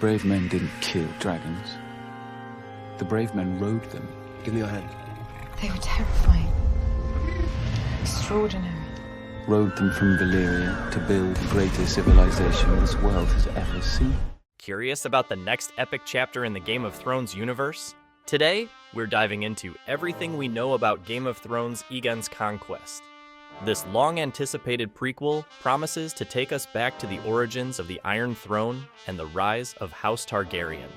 brave men didn't kill dragons. The brave men rode them. Give me your hand. They were terrifying. Extraordinary. Rode them from Valyria to build the greatest civilization this world has ever seen. Curious about the next epic chapter in the Game of Thrones universe? Today, we're diving into everything we know about Game of Thrones' Aegon's Conquest. This long-anticipated prequel promises to take us back to the origins of the Iron Throne and the rise of House Targaryen.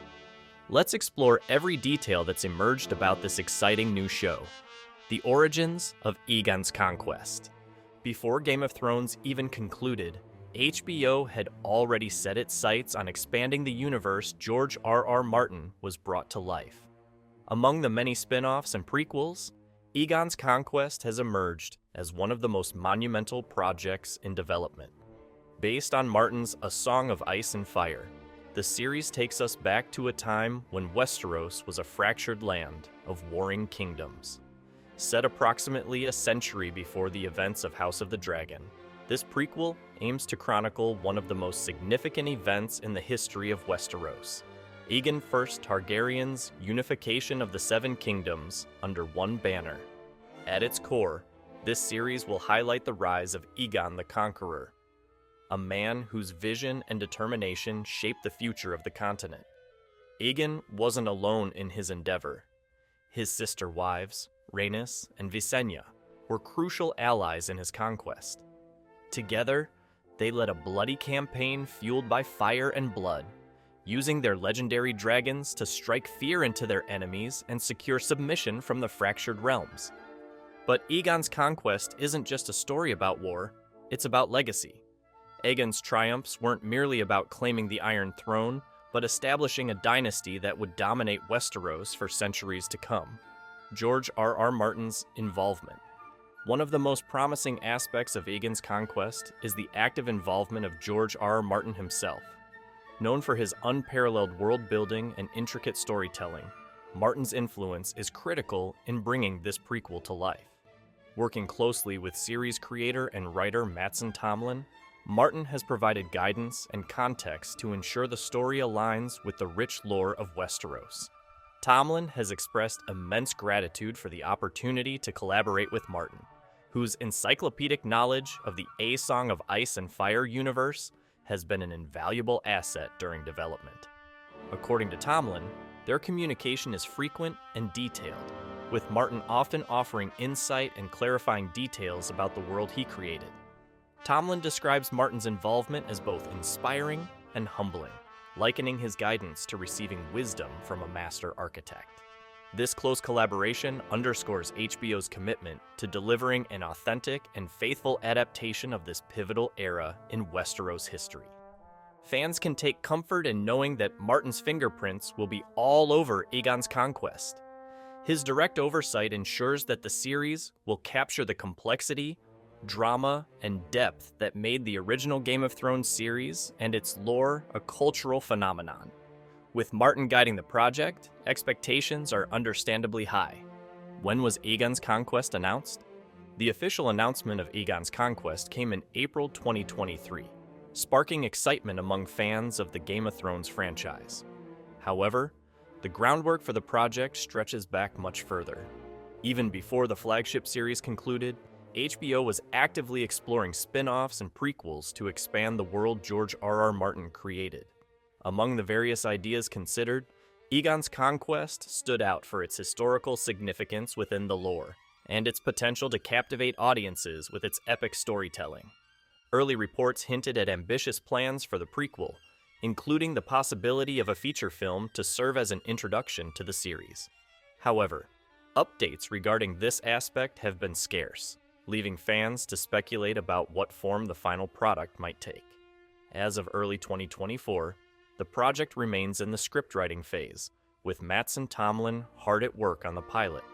Let's explore every detail that's emerged about this exciting new show. The origins of Aegon's Conquest. Before Game of Thrones even concluded, HBO had already set its sights on expanding the universe George R.R. Martin was brought to life. Among the many spin-offs and prequels, Aegon's Conquest has emerged as one of the most monumental projects in development. Based on Martin's A Song of Ice and Fire, the series takes us back to a time when Westeros was a fractured land of warring kingdoms. Set approximately a century before the events of House of the Dragon, this prequel aims to chronicle one of the most significant events in the history of Westeros, Aegon I Targaryen's unification of the Seven Kingdoms under one banner. At its core, this series will highlight the rise of Aegon the Conqueror, a man whose vision and determination shaped the future of the continent. Aegon wasn't alone in his endeavor. His sister wives, Rhaenys and Visenya, were crucial allies in his conquest. Together, they led a bloody campaign fueled by fire and blood, using their legendary dragons to strike fear into their enemies and secure submission from the fractured realms. But Aegon's Conquest isn't just a story about war, it's about legacy. Aegon's triumphs weren't merely about claiming the Iron Throne, but establishing a dynasty that would dominate Westeros for centuries to come. George R.R. Martin's involvement. One of the most promising aspects of Aegon's Conquest is the active involvement of George R.R. Martin himself. Known for his unparalleled world-building and intricate storytelling, Martin's influence is critical in bringing this prequel to life. Working closely with series creator and writer Mattson Tomlin, Martin has provided guidance and context to ensure the story aligns with the rich lore of Westeros. Tomlin has expressed immense gratitude for the opportunity to collaborate with Martin, whose encyclopedic knowledge of the A Song of Ice and Fire universe has been an invaluable asset during development. According to Tomlin, their communication is frequent and detailed, with Martin often offering insight and clarifying details about the world he created. Tomlin describes Martin's involvement as both inspiring and humbling, likening his guidance to receiving wisdom from a master architect. This close collaboration underscores HBO's commitment to delivering an authentic and faithful adaptation of this pivotal era in Westeros history. Fans can take comfort in knowing that Martin's fingerprints will be all over Aegon's Conquest. His direct oversight ensures that the series will capture the complexity, drama, and depth that made the original Game of Thrones series and its lore a cultural phenomenon. With Martin guiding the project, expectations are understandably high. When was Aegon's Conquest announced? The official announcement of Aegon's Conquest came in April 2023, sparking excitement among fans of the Game of Thrones franchise. However, the groundwork for the project stretches back much further. Even before the flagship series concluded, HBO was actively exploring spin-offs and prequels to expand the world George R.R. Martin created. Among the various ideas considered, Aegon's Conquest stood out for its historical significance within the lore, and its potential to captivate audiences with its epic storytelling. Early reports hinted at ambitious plans for the prequel, including the possibility of a feature film to serve as an introduction to the series. However, updates regarding this aspect have been scarce, leaving fans to speculate about what form the final product might take. As of early 2024, the project remains in the scriptwriting phase, with Mattson Tomlin hard at work on the pilot.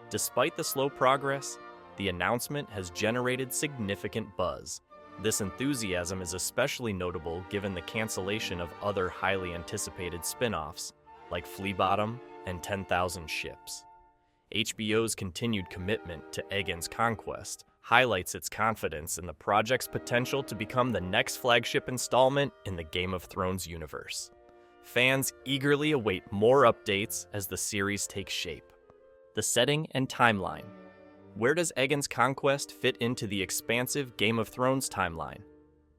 Despite the slow progress, the announcement has generated significant buzz. This enthusiasm is especially notable given the cancellation of other highly anticipated spin-offs, like Flea Bottom and 10,000 Ships. HBO's continued commitment to Aegon's Conquest highlights its confidence in the project's potential to become the next flagship installment in the Game of Thrones universe. Fans eagerly await more updates as the series takes shape. The setting and timeline. Where does Aegon's Conquest fit into the expansive Game of Thrones timeline?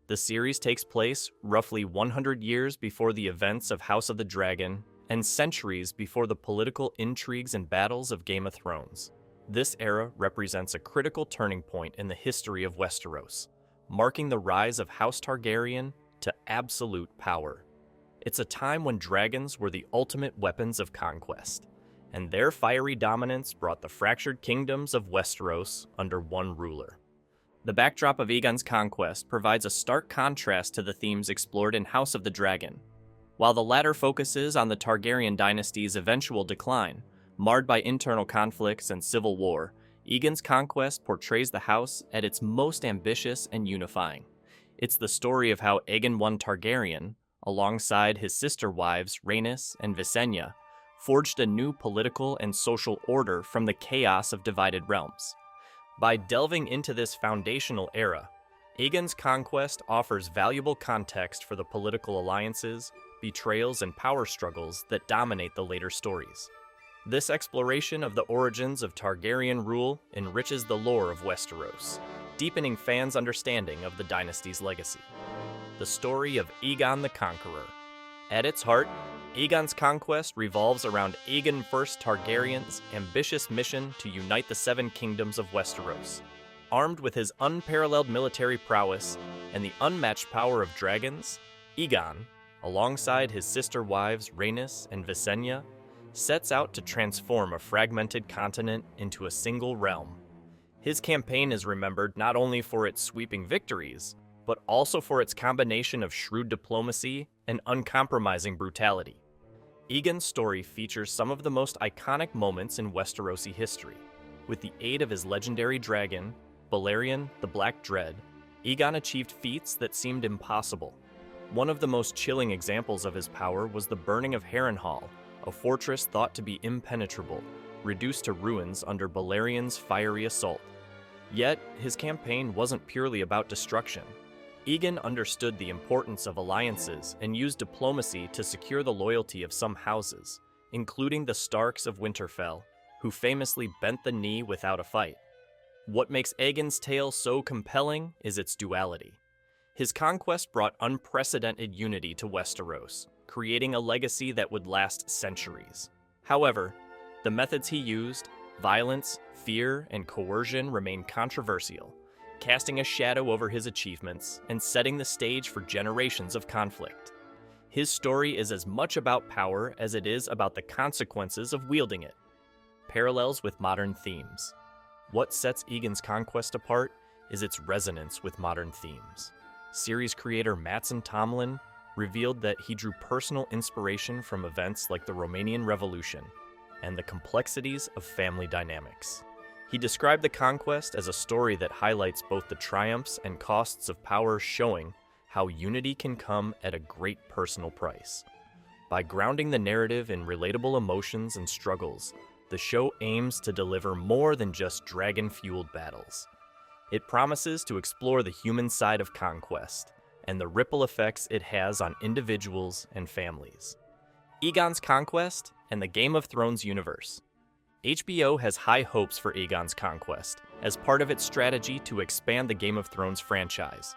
The series takes place roughly 100 years before the events of House of the Dragon and centuries before the political intrigues and battles of Game of Thrones. This era represents a critical turning point in the history of Westeros, marking the rise of House Targaryen to absolute power. It's a time when dragons were the ultimate weapons of conquest, and their fiery dominance brought the fractured kingdoms of Westeros under one ruler. The backdrop of Aegon's Conquest provides a stark contrast to the themes explored in House of the Dragon. While the latter focuses on the Targaryen dynasty's eventual decline, marred by internal conflicts and civil war, Aegon's Conquest portrays the house at its most ambitious and unifying. It's the story of how Aegon I Targaryen, alongside his sister wives Rhaenys and Visenya, forged a new political and social order from the chaos of divided realms. By delving into this foundational era, Aegon's Conquest offers valuable context for the political alliances, betrayals, and power struggles that dominate the later stories. This exploration of the origins of Targaryen rule enriches the lore of Westeros, deepening fans' understanding of the dynasty's legacy. The story of Aegon the Conqueror. At its heart, Aegon's Conquest revolves around Aegon I Targaryen's ambitious mission to unite the Seven Kingdoms of Westeros. Armed with his unparalleled military prowess and the unmatched power of dragons, Aegon, alongside his sister wives Rhaenys and Visenya, sets out to transform a fragmented continent into a single realm. His campaign is remembered not only for its sweeping victories, but also for its combination of shrewd diplomacy and uncompromising brutality. Aegon's story features some of the most iconic moments in Westerosi history. With the aid of his legendary dragon, Balerion the Black Dread, Aegon achieved feats that seemed impossible. One of the most chilling examples of his power was the burning of Harrenhal, a fortress thought to be impenetrable, reduced to ruins under Balerion's fiery assault. Yet, his campaign wasn't purely about destruction. Aegon understood the importance of alliances and used diplomacy to secure the loyalty of some houses, including the Starks of Winterfell, who famously bent the knee without a fight. What makes Aegon's tale so compelling is its duality. His conquest brought unprecedented unity to Westeros, creating a legacy that would last centuries. However, the methods he used, violence, fear, and coercion, remain controversial, casting a shadow over his achievements and setting the stage for generations of conflict. His story is as much about power as it is about the consequences of wielding it. Parallels with modern themes. What sets Aegon's Conquest apart is its resonance with modern themes. Series creator Mattson Tomlin revealed that he drew personal inspiration from events like the Romanian Revolution and the complexities of family dynamics. He described the conquest as a story that highlights both the triumphs and costs of power, showing how unity can come at a great personal price. By grounding the narrative in relatable emotions and struggles, the show aims to deliver more than just dragon-fueled battles. It promises to explore the human side of conquest and the ripple effects it has on individuals and families. Aegon's Conquest and the Game of Thrones universe. HBO has high hopes for Aegon's Conquest as part of its strategy to expand the Game of Thrones franchise.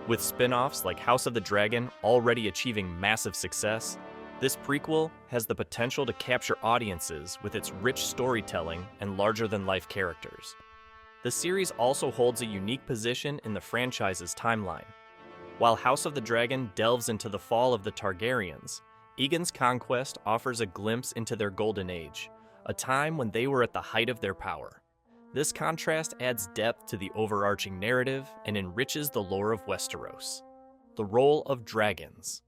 With spin-offs like House of the Dragon already achieving massive success, this prequel has the potential to capture audiences with its rich storytelling and larger-than-life characters. The series also holds a unique position in the franchise's timeline. While House of the Dragon delves into the fall of the Targaryens, Aegon's Conquest offers a glimpse into their golden age, a time when they were at the height of their power. This contrast adds depth to the overarching narrative and enriches the lore of Westeros. The role of dragons.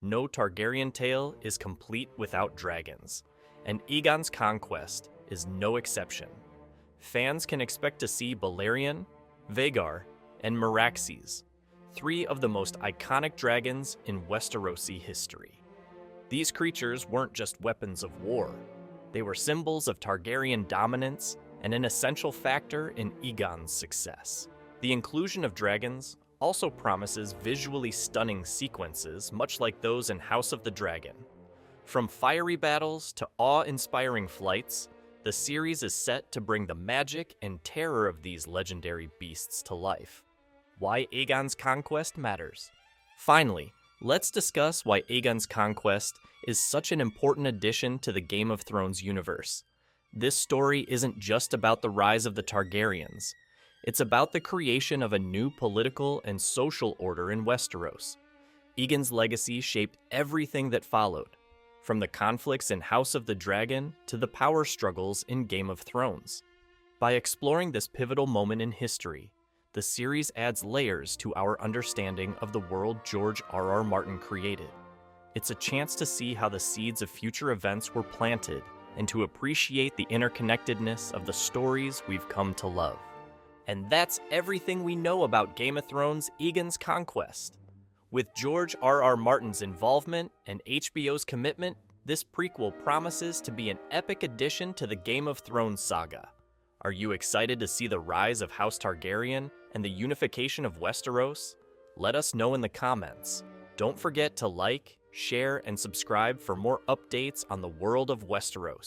No Targaryen tale is complete without dragons, and Aegon's Conquest is no exception. Fans can expect to see Balerion, Vhagar, and Meraxes, three of the most iconic dragons in Westerosi history. These creatures weren't just weapons of war. They were symbols of Targaryen dominance and an essential factor in Aegon's success. The inclusion of dragons also promises visually stunning sequences, much like those in House of the Dragon. From fiery battles to awe-inspiring flights, the series is set to bring the magic and terror of these legendary beasts to life. Why Aegon's Conquest matters. Finally, let's discuss why Aegon's Conquest is such an important addition to the Game of Thrones universe. This story isn't just about the rise of the Targaryens. It's about the creation of a new political and social order in Westeros. Aegon's legacy shaped everything that followed, from the conflicts in House of the Dragon to the power struggles in Game of Thrones. By exploring this pivotal moment in history, the series adds layers to our understanding of the world George R.R. Martin created. It's a chance to see how the seeds of future events were planted and to appreciate the interconnectedness of the stories we've come to love. And that's everything we know about Game of Thrones' Aegon's Conquest. With George R.R. Martin's involvement and HBO's commitment, this prequel promises to be an epic addition to the Game of Thrones saga. Are you excited to see the rise of House Targaryen and the unification of Westeros? Let us know in the comments. Don't forget to like, share, and subscribe for more updates on the world of Westeros.